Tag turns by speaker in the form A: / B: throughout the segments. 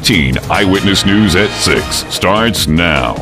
A: 18 Eyewitness News at 6 starts now.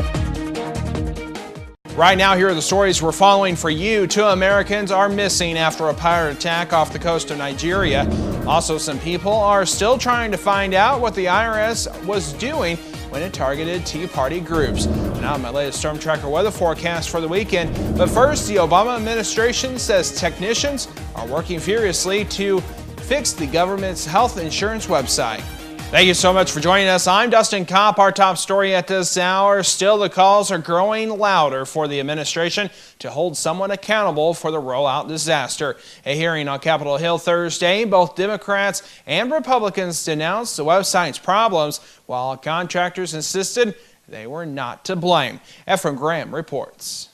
B: Right now, here are the stories we're following for you. 2 Americans are missing after a pirate attack off the coast of Nigeria. Also, some people are still trying to find out what the IRS was doing when it targeted Tea Party groups. Now, my latest Storm Tracker weather forecast for the weekend. But first, the Obama administration says technicians are working furiously to fix the government's health insurance website. Thank you so much for joining us. I'm Dustin Kopp. Our top story at this hour. Still, the calls are growing louder for the administration to hold someone accountable for the rollout disaster. A hearing on Capitol Hill Thursday, both Democrats and Republicans denounced the website's problems, while contractors insisted they were not to blame. Ephraim Graham reports.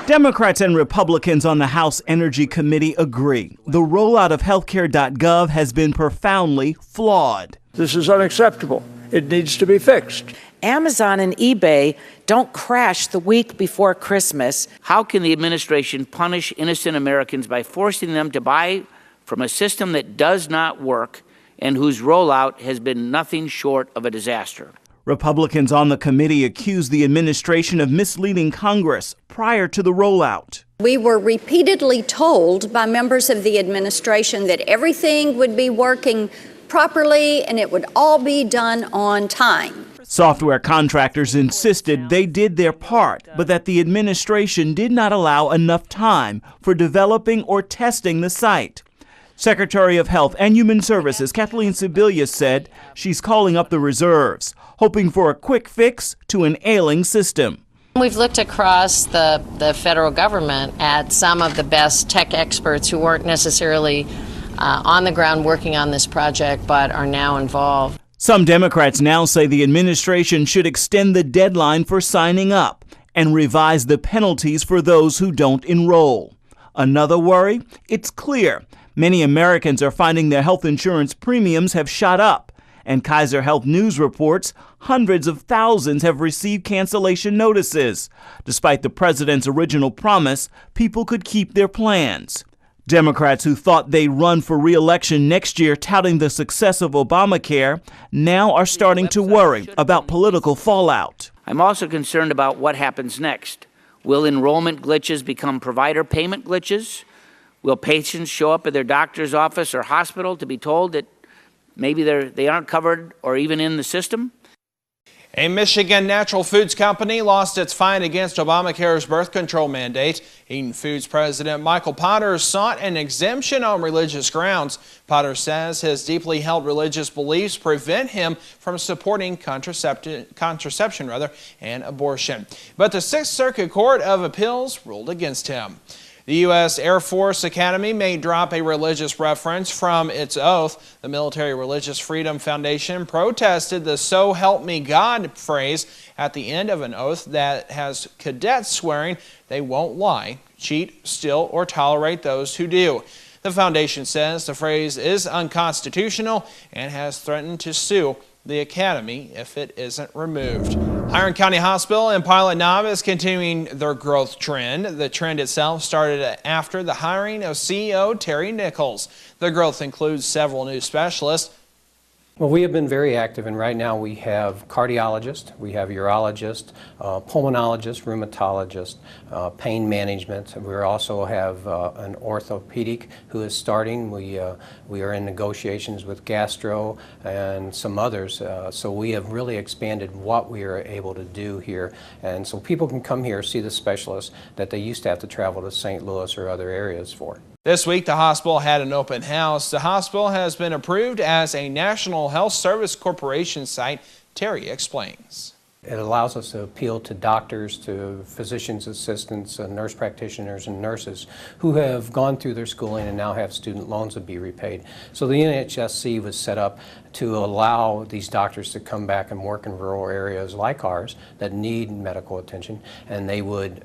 C: Democrats and Republicans on the House Energy Committee agree. The rollout of healthcare.gov has been profoundly flawed.
D: This is unacceptable. It needs to be fixed.
E: Amazon and eBay don't crash the week before Christmas.
F: How can the administration punish innocent Americans by forcing them to buy from a system that does not work and whose rollout has been nothing short of a disaster?
C: Republicans on the committee accused the administration of misleading Congress prior to the rollout.
G: We were repeatedly told by members of the administration that everything would be working properly and it would all be done on time.
C: Software contractors insisted they did their part, but that the administration did not allow enough time for developing or testing the site. Secretary of Health and Human Services Kathleen Sebelius said she's calling up the reserves, hoping for a quick fix to an ailing system.
H: We've looked across the federal government at some of the best tech experts who weren't necessarily on the ground working on this project, but are now involved.
C: Some Democrats now say the administration should extend the deadline for signing up and revise the penalties for those who don't enroll. Another worry? It's clear many Americans are finding their health insurance premiums have shot up. And Kaiser Health News reports hundreds of thousands have received cancellation notices. Despite the president's original promise, people could keep their plans. Democrats who thought they'd run for re-election next year touting the success of Obamacare now are starting to worry about political fallout.
F: I'm also concerned about what happens next. Will enrollment glitches become provider payment glitches? Will patients show up at their doctor's office or hospital to be told that maybe they aren't covered or even in the system?
B: A Michigan natural foods company lost its fight against Obamacare's birth control mandate. Eaton Foods President Michael Potter sought an exemption on religious grounds. Potter says his deeply held religious beliefs prevent him from supporting contraception and abortion. But the Sixth Circuit Court of Appeals ruled against him. The U.S. Air Force Academy may drop a religious reference from its oath. The Military Religious Freedom Foundation protested the "So help me God" phrase at the end of an oath that has cadets swearing they won't lie, cheat, steal, or tolerate those who do. The foundation says the phrase is unconstitutional and has threatened to sue the Academy if it isn't removed. Iron County Hospital and Pilot Knob is continuing their growth trend. The trend itself started after the hiring of CEO Terry Nichols. The growth includes several new specialists.
I: Well, we have been very active, and right now we have cardiologists, we have urologists, pulmonologists, rheumatologists, pain management. We also have an orthopedic who is starting. We are in negotiations with gastro and some others. So we have really expanded what we are able to do here. And so people can come here, see the specialists that they used to have to travel to St. Louis or other areas for.
B: This week, the hospital had an open house. The hospital has been approved as a National Health Service Corporation site. Terry explains.
I: It allows us to appeal to doctors, to physicians' assistants, nurse practitioners, and nurses who have gone through their schooling and now have student loans to be repaid. So the NHSC was set up to allow these doctors to come back and work in rural areas like ours that need medical attention, and they would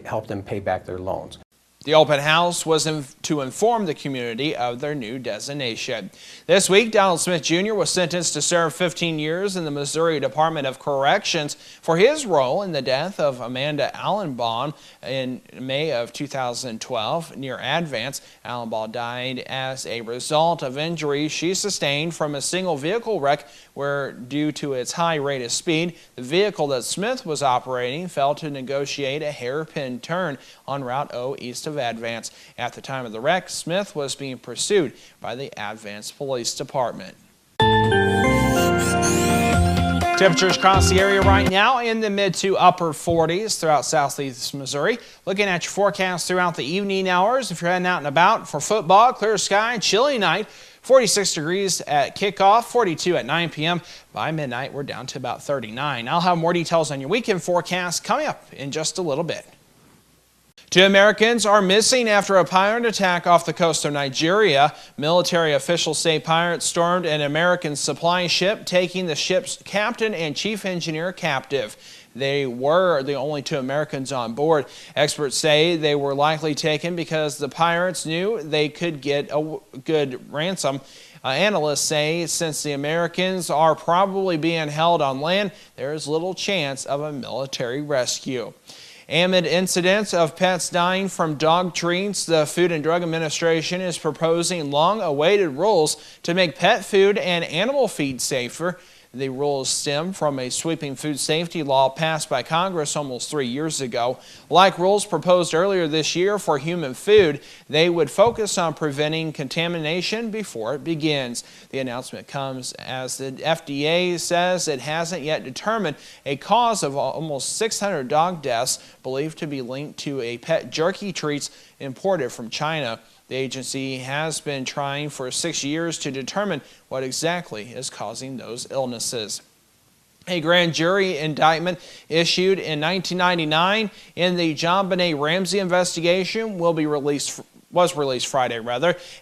I: help them pay back their loans.
B: The open house was to inform the community of their new designation. This week, Donald Smith Jr. was sentenced to serve 15 years in the Missouri Department of Corrections for his role in the death of Amanda Allenbaugh in May of 2012 near Advance. Allenbaugh died as a result of injuries she sustained from a single vehicle wreck where, due to its high rate of speed, the vehicle that Smith was operating failed to negotiate a hairpin turn on Route O east of Advance. At the time of the wreck, Smith was being pursued by the Advance Police Department. Temperatures across the area right now in the mid to upper 40s throughout southeast Missouri. Looking at your forecast throughout the evening hours, if you're heading out and about for football, clear sky, chilly night. 46 degrees at kickoff, 42 at 9 p.m. By midnight, we're down to about 39. I'll have more details on your weekend forecast coming up in just a little bit. 2 Americans are missing after a pirate attack off the coast of Nigeria. Military officials say pirates stormed an American supply ship, taking the ship's captain and chief engineer captive. They were the only 2 Americans on board. Experts say they were likely taken because the pirates knew they could get a good ransom. Analysts say since the Americans are probably being held on land, there is little chance of a military rescue. Amid incidents of pets dying from dog treats, the Food and Drug Administration is proposing long-awaited rules to make pet food and animal feed safer. The rules stem from a sweeping food safety law passed by Congress almost 3 years ago. Like rules proposed earlier this year for human food, they would focus on preventing contamination before it begins. The announcement comes as the FDA says it hasn't yet determined a cause of almost 600 dog deaths believed to be linked to a pet jerky treats imported from China. The agency has been trying for 6 years to determine what exactly is causing those illnesses. A grand jury indictment issued in 1999 in the JonBenet Ramsey investigation was released Friday,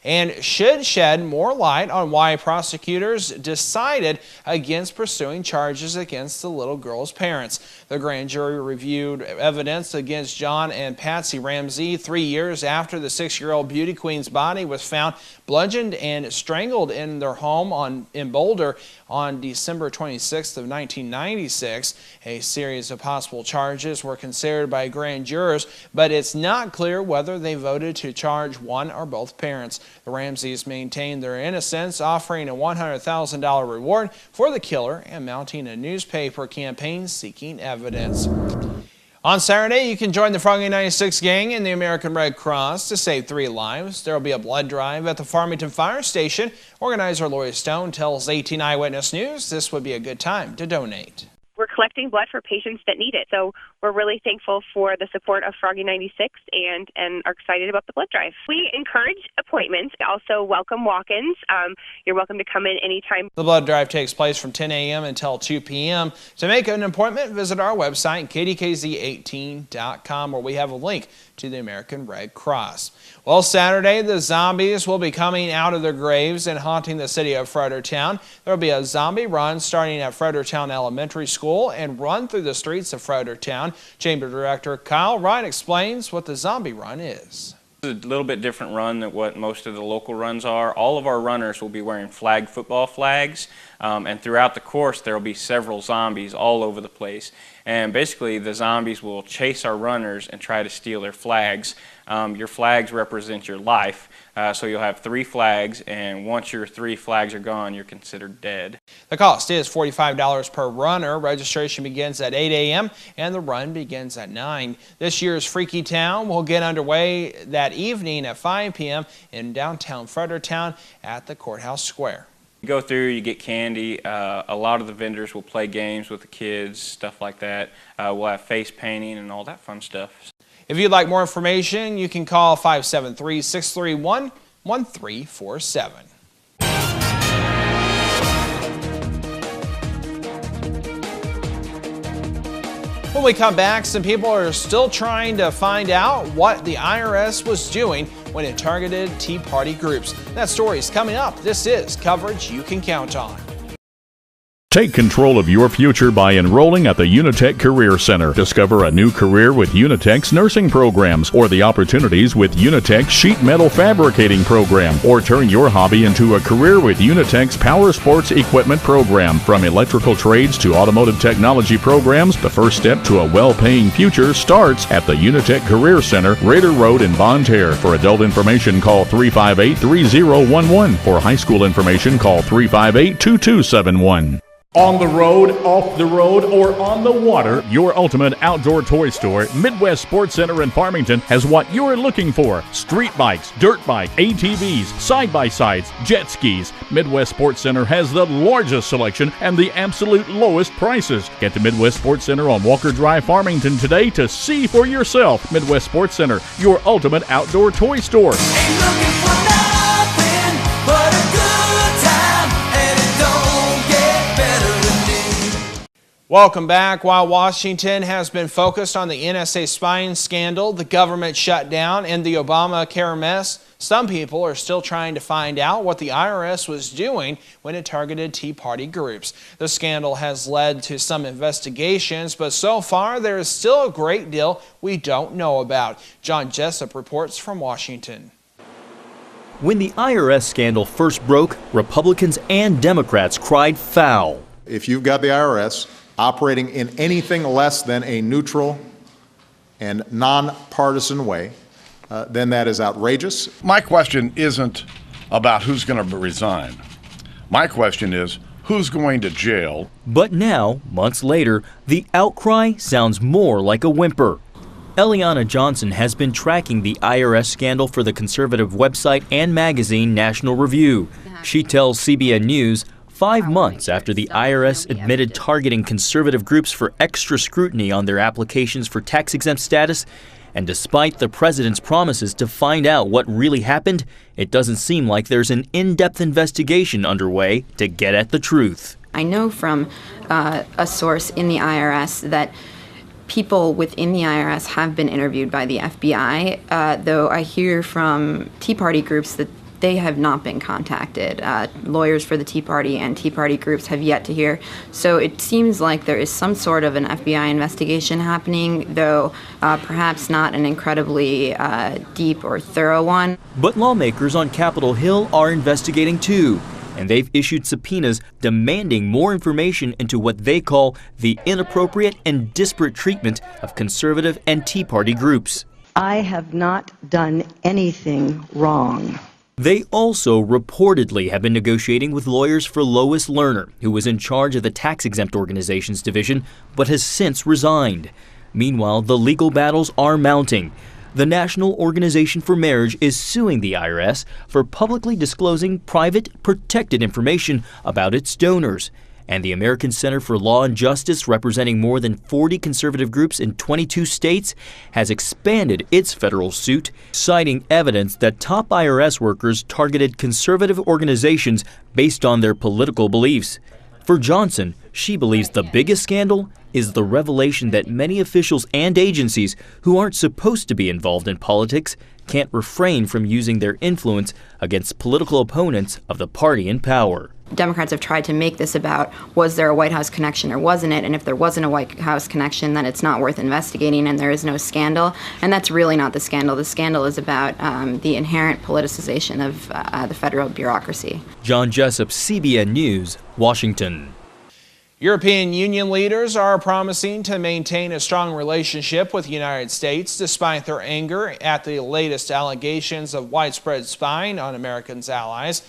B: and should shed more light on why prosecutors decided against pursuing charges against the little girl's parents. The grand jury reviewed evidence against John and Patsy Ramsey 3 years after the 6-year-old beauty queen's body was found bludgeoned and strangled in their home in Boulder on December 26th of 1996. A series of possible charges were considered by grand jurors, but it's not clear whether they voted to charge one or both parents. The Ramseys maintained their innocence, offering a $100,000 reward for the killer and mounting a newspaper campaign seeking evidence. On Saturday, you can join the Froggy 96 gang and the American Red Cross to save 3 lives. There will be a blood drive at the Farmington Fire Station. Organizer Lori Stone tells 18 Eyewitness News this would be a good time to donate.
J: We're collecting blood for patients that need it. So we're really thankful for the support of Froggy 96 and are excited about the blood drive. We encourage appointments, also welcome walk-ins. You're welcome to come in anytime.
B: The blood drive takes place from 10 a.m. until 2 p.m. To make an appointment, visit our website, KDKZ18.com, where we have a link to the American Red Cross. Well, Saturday, the zombies will be coming out of their graves and haunting the city of Fredericktown. There will be a zombie run starting at Fredericktown Elementary School and run through the streets of Fredericktown. Chamber Director Kyle Wright explains what the zombie run is.
K: It's a little bit different run than what most of the local runs are. All of our runners will be wearing football flags, and throughout the course there will be several zombies all over the place. And basically the zombies will chase our runners and try to steal their flags. Your flags represent your life, so you'll have 3 flags, and once your 3 flags are gone, you're considered dead.
B: The cost is $45 per runner. Registration begins at 8 a.m. and the run begins at 9. This year's Freaky Town will get underway that evening at 5 p.m. in downtown Fredericktown at the Courthouse Square.
K: You go through, you get candy. A lot of the vendors will play games with the kids, stuff like that. We'll have face painting and all that fun stuff.
B: If you'd like more information, you can call 573-631-1347. When we come back, some people are still trying to find out what the IRS was doing when it targeted Tea Party groups. That story is coming up. This is coverage you can count on.
A: Take control of your future by enrolling at the Unitech Career Center. Discover a new career with Unitech's nursing programs or the opportunities with Unitech's sheet metal fabricating program, or turn your hobby into a career with Unitech's power sports equipment program. From electrical trades to automotive technology programs, the first step to a well-paying future starts at the Unitech Career Center, Raider Road in Bonne Terre. For adult information, call 358-3011. For high school information, call 358-2271. On the road, off the road, or on the water, your ultimate outdoor toy store, Midwest Sports Center in Farmington, has what you're looking for. Street bikes, dirt bike, ATVs, side-by-sides, jet skis. Midwest Sports Center has the largest selection and the absolute lowest prices. Get to Midwest Sports Center on Walker Drive, Farmington today to see for yourself. Midwest Sports Center, your ultimate outdoor toy store.
L: Ain't looking for nothing but a good time, and it don't get better than this.
B: Welcome back. While Washington has been focused on the NSA spying scandal, the government shutdown, and the Obamacare mess, some people are still trying to find out what the IRS was doing when it targeted Tea Party groups. The scandal has led to some investigations, but so far there is still a great deal we don't know about. John Jessup reports from Washington.
M: When the IRS scandal first broke, Republicans and Democrats cried foul.
N: If you've got the IRS operating in anything less than a neutral and nonpartisan way, then that is outrageous.
O: My question isn't about who's going to resign. My question is, who's going to jail?
M: But now, months later, the outcry sounds more like a whimper. Eliana Johnson has been tracking the IRS scandal for the conservative website and magazine National Review. She tells CBN News 5 months after the IRS admitted targeting conservative groups for extra scrutiny on their applications for tax-exempt status, and despite the president's promises to find out what really happened, it doesn't seem like there's an in-depth investigation underway to get at the truth.
P: I know from a source in the IRS that people within the IRS have been interviewed by the FBI, though I hear from Tea Party groups that they have not been contacted. Lawyers for the Tea Party and Tea Party groups have yet to hear. So it seems like there is some sort of an FBI investigation happening, though perhaps not an incredibly deep or thorough one.
M: But lawmakers on Capitol Hill are investigating too, and they've issued subpoenas demanding more information into what they call the inappropriate and disparate treatment of conservative and Tea Party groups.
Q: I have not done anything wrong.
M: They also reportedly have been negotiating with lawyers for Lois Lerner, who was in charge of the tax-exempt organizations division, but has since resigned. Meanwhile, the legal battles are mounting. The National Organization for Marriage is suing the IRS for publicly disclosing private, protected information about its donors. And the American Center for Law and Justice, representing more than 40 conservative groups in 22 states, has expanded its federal suit, citing evidence that top IRS workers targeted conservative organizations based on their political beliefs. For Johnson, she believes the biggest scandal is the revelation that many officials and agencies who aren't supposed to be involved in politics can't refrain from using their influence against political opponents of the party in power.
P: Democrats have tried to make this about, was there a White House connection or wasn't it? And if there wasn't a White House connection, then it's not worth investigating and there is no scandal. And that's really not the scandal. The scandal is about the inherent politicization of the federal bureaucracy.
M: John Jessup, CBN News, Washington.
B: European Union leaders are promising to maintain a strong relationship with the United States despite their anger at the latest allegations of widespread spying on Americans' allies.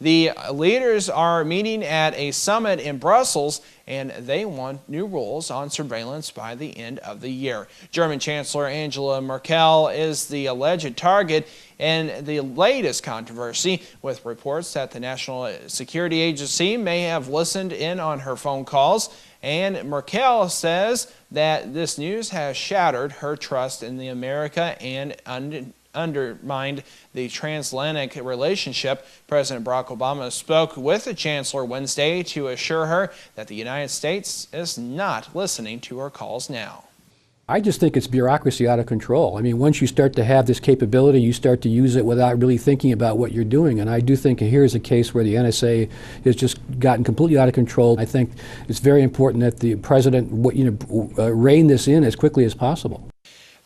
B: The leaders are meeting at a summit in Brussels, and they want new rules on surveillance by the end of the year. German Chancellor Angela Merkel is the alleged target in the latest controversy, with reports that the National Security Agency may have listened in on her phone calls. And Merkel says that this news has shattered her trust in America and undermined the transatlantic relationship. President Barack Obama spoke with the Chancellor Wednesday to assure her that the United States is not listening to her calls now.
R: I just think it's bureaucracy out of control. I mean, once you start to have this capability, you start to use it without really thinking about what you're doing. And I do think here's a case where the NSA has just gotten completely out of control. I think it's very important that the president rein this in as quickly as possible.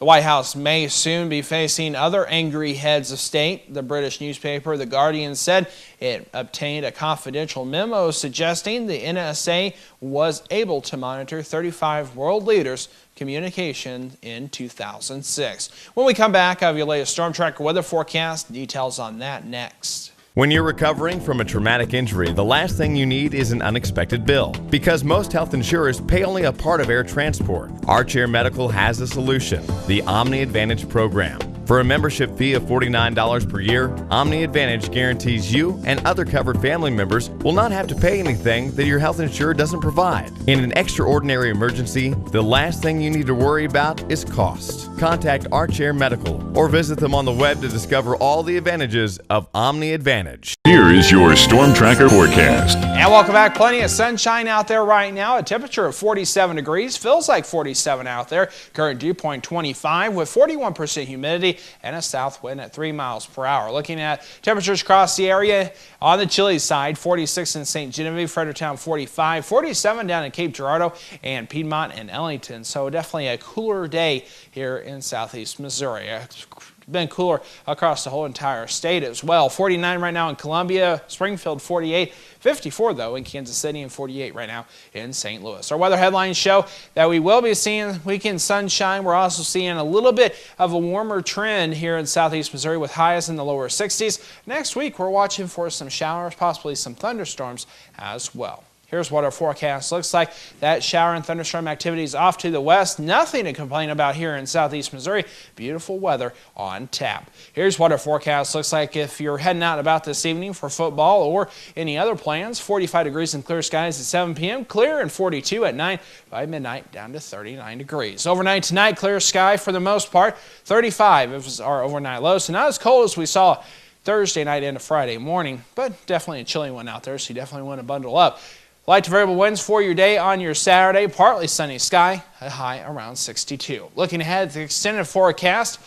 B: The White House may soon be facing other angry heads of state. The British newspaper The Guardian said it obtained a confidential memo suggesting the NSA was able to monitor 35 world leaders' communication in 2006. When we come back, I'll have your latest Storm Tracker weather forecast. Details on that next.
S: When you're recovering from a traumatic injury, the last thing you need is an unexpected bill. Because most health insurers pay only a part of air transport, Archair Medical has a solution, the Omni Advantage program. For a membership fee of $49 per year, Omni Advantage guarantees you and other covered family members will not have to pay anything that your health insurer doesn't provide. In an extraordinary emergency, the last thing you need to worry about is cost. Contact Archair Medical or visit them on the web to discover all the advantages of Omni Advantage.
A: Here is your Storm Tracker forecast.
B: And welcome back. Plenty of sunshine out there right now. A temperature of 47 degrees. Feels like 47 out there. Current dew point 25 with 41% humidity and a south wind at 3 miles per hour. Looking at temperatures across the area, on the chilly side, 46 in St. Genevieve, Fredericktown 45, 47 down in Cape Girardeau and Piedmont and Ellington. So definitely a cooler day here in southeast Missouri. It's been cooler across the whole entire state as well. 49 right now in Columbia, Springfield 48, 54 though in Kansas City, and 48 right now in St. Louis. Our weather headlines show that we will be seeing weekend sunshine. We're also seeing a little bit of a warmer trend here in southeast Missouri with highs in the lower 60s. Next week we're watching for some showers, possibly some thunderstorms as well. Here's what our forecast looks like. That shower and thunderstorm activity is off to the west. Nothing to complain about here in southeast Missouri. Beautiful weather on tap. Here's what our forecast looks like if you're heading out about this evening for football or any other plans. 45 degrees and clear skies at 7 p.m. Clear and 42 at 9. By midnight, down to 39 degrees. Overnight tonight, clear sky for the most part. 35 is our overnight low. So not as cold as we saw Thursday night into Friday morning, but definitely a chilly one out there, so you definitely want to bundle up. Light to variable winds for your day on your Saturday. Partly sunny sky, a high around 62. Looking ahead at the extended forecast,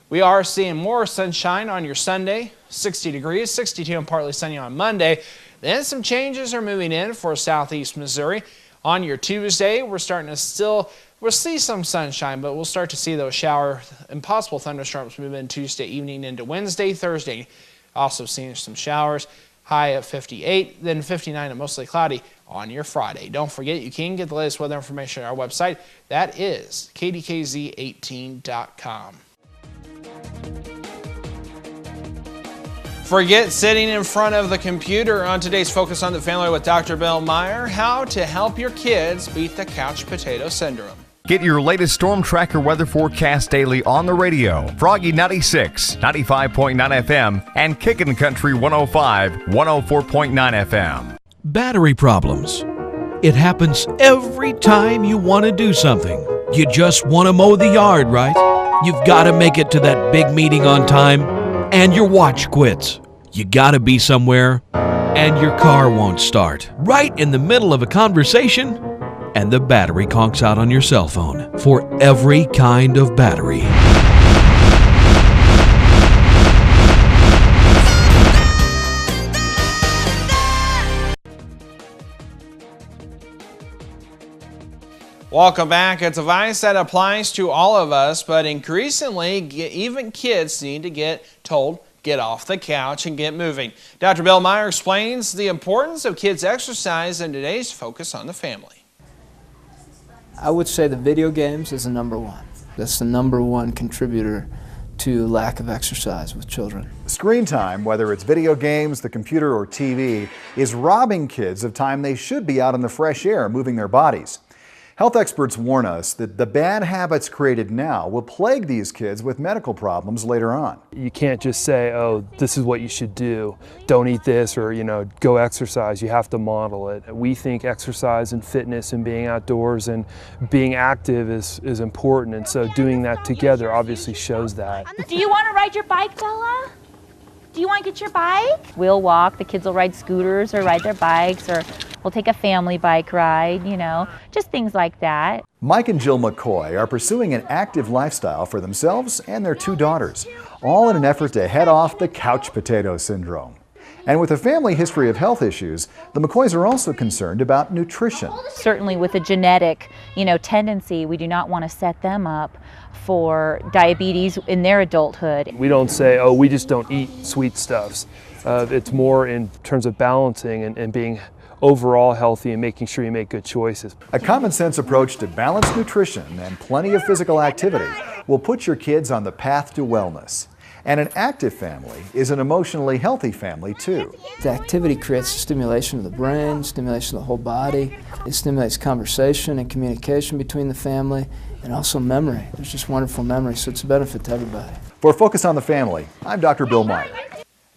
B: we are seeing more sunshine on your Sunday, 60 degrees, 62 and partly sunny on Monday. Then some changes are moving in for southeast Missouri. On your Tuesday, we're starting to we'll see some sunshine, but we'll start to see those shower and possible thunderstorms move in Tuesday evening into Wednesday, Thursday. Also seeing some showers. High at 58, then 59 and mostly cloudy on your Friday. Don't forget, you can get the latest weather information on our website. That is KDKZ18.com. Forget sitting in front of the computer. On today's Focus on the Family with Dr. Bill Meyer, how to help your kids beat the couch potato syndrome.
S: Get your latest Storm Tracker weather forecast daily on the radio. Froggy 96, 95.9 FM, and Kickin' Country 105, 104.9 FM.
T: Battery problems. It happens every time you want to do something. You just want to mow the yard, right? You've got to make it to that big meeting on time, and your watch quits. You got to be somewhere, and your car won't start. Right in the middle of a conversation, and the battery conks out on your cell phone. For every kind of battery.
B: Welcome back. It's advice that applies to all of us, but increasingly, even kids need to get told, get off the couch and get moving. Dr. Bill Meyer explains the importance of kids' exercise in today's Focus on the Family.
U: I would say the video games is the number one. That's the number one contributor to lack of exercise with children.
V: Screen time, whether it's video games, the computer, or TV, is robbing kids of time they should be out in the fresh air moving their bodies. Health experts warn us that the bad habits created now will plague these kids with medical problems later on.
W: You can't just say, oh, this is what you should do. Don't eat this, or, go exercise. You have to model it. We think exercise and fitness and being outdoors and being active is important. And so doing that together obviously shows that.
X: Do you want to ride your bike, Bella?
D: Do you want to get your bike? We'll walk, the kids will ride scooters or ride their bikes, or we'll take a family bike ride, you know, just things like that.
V: Mike and Jill McCoy are pursuing an active lifestyle for themselves and their 2 daughters, all in an effort to head off the couch potato syndrome. And with a family history of health issues, the McCoys are also concerned about nutrition.
D: Certainly with a genetic, tendency, we do not want to set them up for diabetes in their adulthood.
W: We don't say, oh, we just don't eat sweet stuffs. It's more in terms of balancing and being overall healthy and making sure you make good choices.
V: A common sense approach to balanced nutrition and plenty of physical activity will put your kids on the path to wellness. And an active family is an emotionally healthy family too.
U: The activity creates stimulation of the brain, stimulation of the whole body. It stimulates conversation and communication between the family, and also memory. There's just wonderful memory, so it's a benefit to everybody.
V: For Focus on the Family, I'm Dr. Bill Meyer.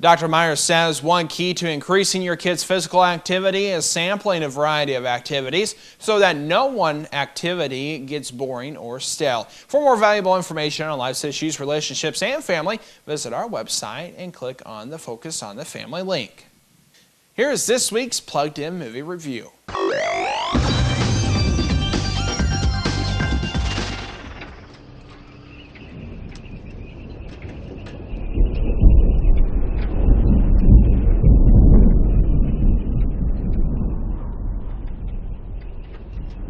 B: Dr. Myers says one key to increasing your kids' physical activity is sampling a variety of activities so that no one activity gets boring or stale. For more valuable information on life's issues, relationships, and family, visit our website and click on the Focus on the Family link. Here is this week's Plugged In Movie Review.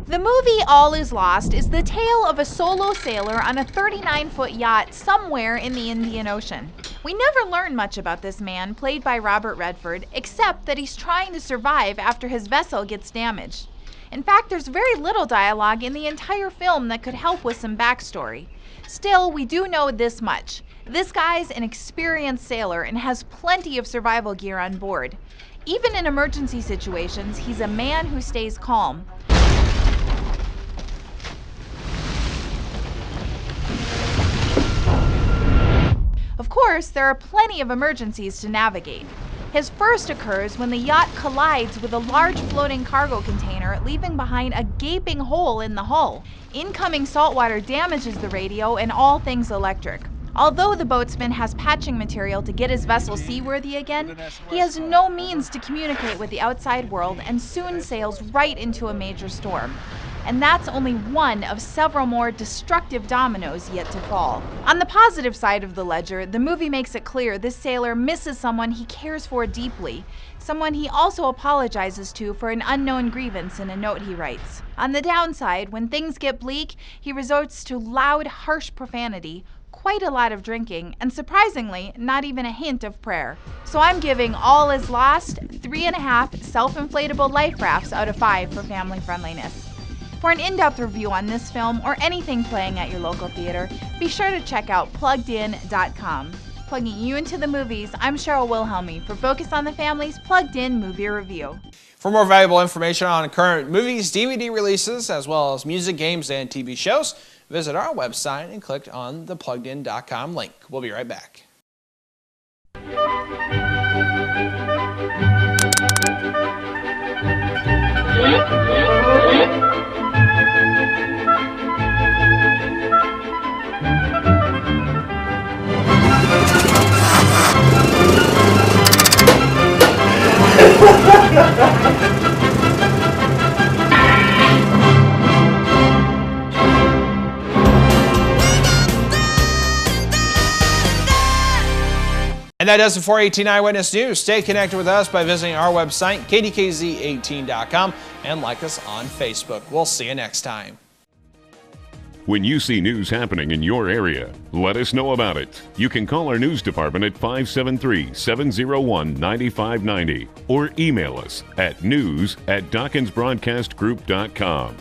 E: The movie All Is Lost is the tale of a solo sailor on a 39-foot yacht somewhere in the Indian Ocean. We never learn much about this man, played by Robert Redford, except that he's trying to survive after his vessel gets damaged. In fact, there's very little dialogue in the entire film that could help with some backstory. Still, we do know this much. This guy's an experienced sailor and has plenty of survival gear on board. Even in emergency situations, he's a man who stays calm. Of course, there are plenty of emergencies to navigate. His first occurs when the yacht collides with a large floating cargo container, leaving behind a gaping hole in the hull. Incoming saltwater damages the radio and all things electric. Although the boatsman has patching material to get his vessel seaworthy again, he has no means to communicate with the outside world and soon sails right into a major storm. And that's only one of several more destructive dominoes yet to fall. On the positive side of the ledger, the movie makes it clear this sailor misses someone he cares for deeply, someone he also apologizes to for an unknown grievance in a note he writes. On the downside, when things get bleak, he resorts to loud, harsh profanity, quite a lot of drinking, and surprisingly, not even a hint of prayer. So I'm giving All Is Lost 3.5 self-inflatable life rafts out of 5 for family friendliness. For an in-depth review on this film or anything playing at your local theater, be sure to check out PluggedIn.com. Plugging you into the movies, I'm Cheryl Wilhelmy for Focus on the Family's Plugged In Movie Review.
B: For more valuable information on current movies, DVD releases, as well as music, games, and TV shows, visit our website and click on the PluggedIn.com link. We'll be right back. And that does it for 18 Eyewitness News. Stay connected with us by visiting our website, KDKZ18.com, and like us on Facebook. We'll see you next time.
A: When you see news happening in your area, let us know about it. You can call our news department at 573-701-9590 or email us at news@DawkinsBroadcastGroup.com.